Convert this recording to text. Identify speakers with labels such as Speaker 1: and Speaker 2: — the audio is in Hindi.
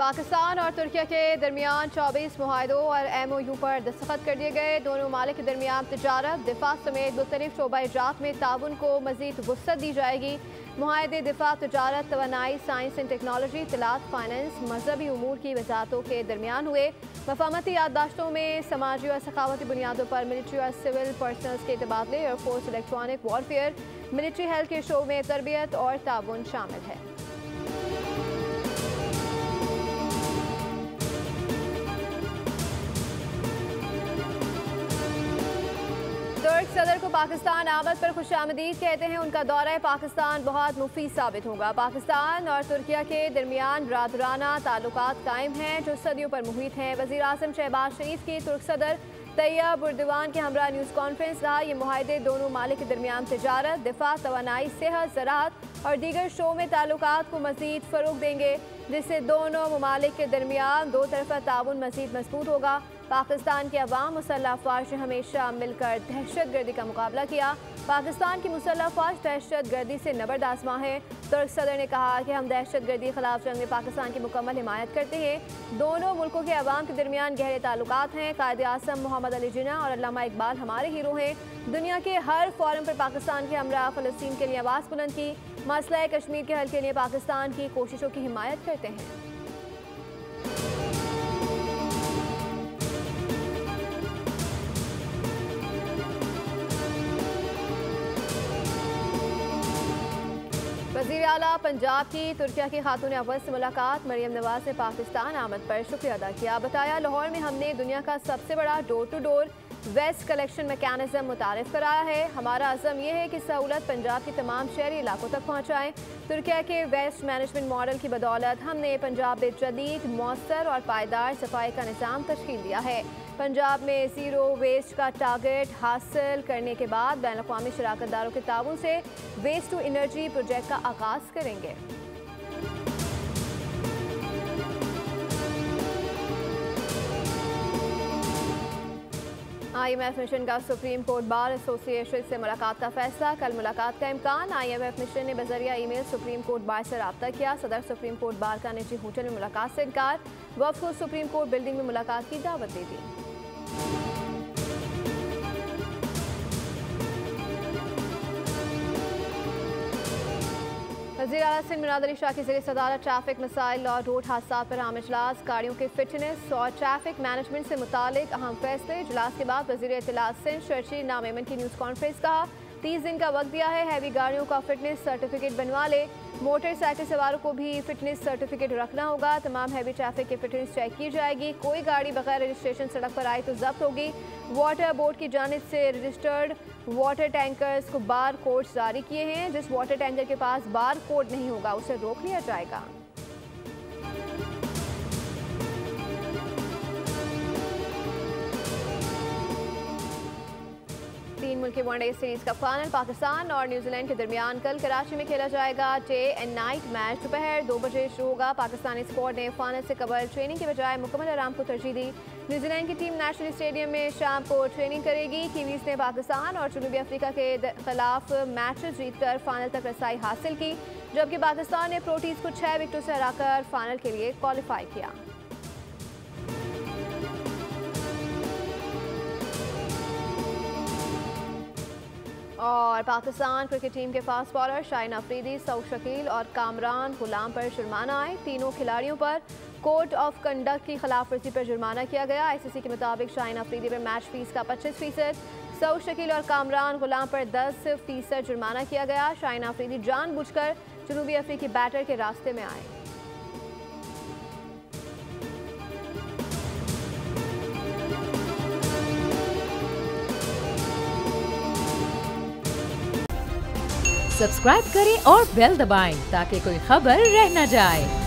Speaker 1: पाकिस्तान और तुर्की के दरमियान 24 मुआहदों और MOU पर दस्तखत कर दिए गए। दोनों ममालिक के दरमियान तिजारत, दिफा समेत मुख्तलिफ शोबा-ए-जात में ताउन को मजीद वुसअत दी जाएगी। मुआहदे दिफा, तिजारत, तवानाई, साइंस एंड टेक्नोलॉजी, तलात, फाइनेंस, मजहबी उमूर की वजारतों के दरमियान हुए। मफामती याददाश्तों में समाजी और सखावती बुनियादों पर मिलिट्री और सिविल पर्सनल्स के तबादले, air force, electronic warfare, military health के शो में तरबियत और ताउन शामिल है। तुर्क सदर को पाकिस्तान आमद पर खुशामदीद कहते हैं। उनका दौरा पाकिस्तान बहुत मुफीद साबित होगा। पाकिस्तान और तुर्की के दरमियान बरादराना ताल्लुकात कायम हैं जो सदियों पर मुहित हैं। वज़ीर आज़म शहबाज शरीफ की तुर्क सदर तैयब उर्दवान के हमरा न्यूज़ कॉन्फ्रेंस रहा। ये मुआहदे दोनों मालिक के दरमियान तिजारत, दिफा, तवानाई, सेहत, ज़राअत और दीगर शो में ताल्लुकात को मज़ीद फ़रोग़ देंगे, जिससे दोनों ममालिक के दरमियान दो तरफ़ा ताउन मज़ीद मजबूत होगा। पाकिस्तान के अवाम मुसल्लह अफ़वाज ने हमेशा मिलकर दहशत गर्दी का मुकाबला किया। पाकिस्तान की मुसल्लह अफ़वाज दहशत गर्दी से नबर्द आज़मा है। तुर्क सदर ने कहा कि हम दहशत गर्दी के खिलाफ जंग में पाकिस्तान की मुकम्मल हिमायत करते हैं। दोनों मुल्कों के अवाम के दरमियान गहरे ताल्लुकात हैं। कायदे आज़म मोहम्मद अली जिन्ना और अल्लामा इकबाल हमारे हीरो हैं। दुनिया के हर फोरम पर पाकिस्तान के हमरा फ़लस्तीन के लिए आवाज़ बुलंद की। मसला कश्मीर के हल के लिए पाकिस्तान की कोशिशों की हिमायत करते हैं। वज़ीर आला पंजाब की तुर्की की खातून अव्वल से मुलाकात। मरियम नवाज ने पाकिस्तान आमद पर शुक्रिया अदा किया। बताया लाहौर में हमने दुनिया का सबसे बड़ा door to door waste collection mechanism मुतारिफ कराया है। हमारा अज़म यह है कि सहूलत पंजाब के तमाम शहरी इलाकों तक पहुँचाएँ। तुर्की के वेस्ट मैनेजमेंट मॉडल की बदौलत हमने पंजाब में जदीद, मौसर और पायदार सफाई का निज़ाम तश्कील दिया है। पंजाब में ज़ीरो वेस्ट का टारगेट हासिल करने के बाद बैनुल-अक़वामी शराकतदारों के ताउन से वेस्ट टू एनर्जी प्रोजेक्ट का आगाज़ करेंगे। IMF मिशन का सुप्रीम कोर्ट बार एसोसिएशन से मुलाकात का फैसला। कल मुलाकात का इम्कान। IMF मिशन ने बजरिया ईमेल सुप्रीम कोर्ट बार से रब्ता किया। सदर सुप्रीम कोर्ट बार का निजी होटल में मुलाकात से इनकार। वफ़द को सुप्रीम कोर्ट बिल्डिंग में मुलाकात की दावत दे दी। वज़ीर आला सिंध मुराद अली शाह की ज़रिए सदारत ट्रैफिक मसाइल और रोड हादसा पर आम इजलास। गाड़ियों के फिटनेस और ट्रैफिक मैनेजमेंट से मुतालिक अहम फैसले। इजलास के बाद वज़ीर इत्तलात सिंध शर्ची नामेमन की न्यूज़ कॉन्फ्रेंस। कहा 30 दिन का वक्त दिया है। हैवी गाड़ियों का फिटनेस सर्टिफिकेट बनवा ले। मोटरसाइकिल सवारों को भी फिटनेस सर्टिफिकेट रखना होगा। तमाम हैवी ट्रैफिक की फिटनेस चेक की जाएगी। कोई गाड़ी बगैर रजिस्ट्रेशन सड़क पर आए तो जब्त होगी। वाटर बोर्ड की जानिब से रजिस्टर्ड वाटर टैंकर्स को बार कोड जारी किए हैं। जिस वाटर टैंकर के पास बार कोड नहीं होगा उसे रोक लिया जाएगा। तीन मुल्की वनडे सीरीज का फाइनल पाकिस्तान और न्यूजीलैंड के दरमियान कल कराची में खेला जाएगा। डे एंड नाइट मैच दोपहर 2 बजे शुरू होगा। पाकिस्तानी स्क्वाड ने फाइनल से कबल ट्रेनिंग के बजाय मुकम्मल आराम को तरजीह दी। न्यूजीलैंड की टीम नेशनल स्टेडियम में शाम को ट्रेनिंग करेगी। कीवीज ने पाकिस्तान और जनूबी अफ्रीका के खिलाफ मैचेस जीतकर फाइनल तक रसाई हासिल की, जबकि पाकिस्तान ने प्रोटीज को 6 विकेटों से हराकर फाइनल के लिए क्वालिफाई किया। और पाकिस्तान क्रिकेट टीम के फास्ट बॉलर शाहीन अफरीदी, सऊद शकील और कामरान गुलाम पर जुर्माना आए। तीनों खिलाड़ियों पर कोड ऑफ कंडक्ट की खिलाफवर्जी पर जुर्माना किया गया। ICC के मुताबिक शाहीन अफरीदी पर मैच फीस का 25%, सऊद शकील और कामरान गुलाम पर 10% जुर्माना किया गया। शाहीन अफरीदी जानबूझकर जनूबी अफ्रीकी बैटर के रास्ते में आए।
Speaker 2: सब्सक्राइब करें और बेल दबाएं ताकि कोई खबर रह न जाए।